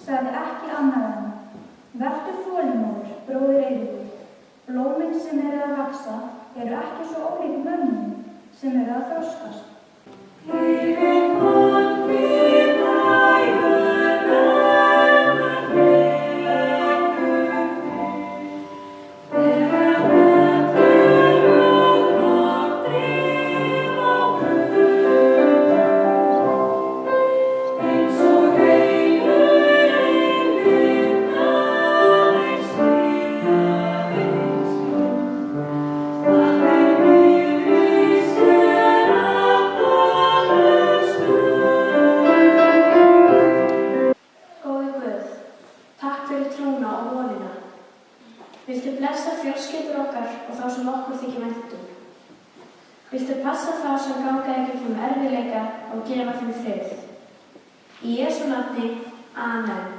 sagði ekki annað en: vertu þolinmóður, bróðir Eiríkur. Blómin sem eru að vaxa eru ekki svo ólík mönnum sem eru að þroskast. Viltu blessa fjölskyldur okkar og þá sem okkur þykir vænt um. Viltu passa þá sem ganga í gegnum erfiðleika og gefa þeim frið. Í Jesú nafni, Amen.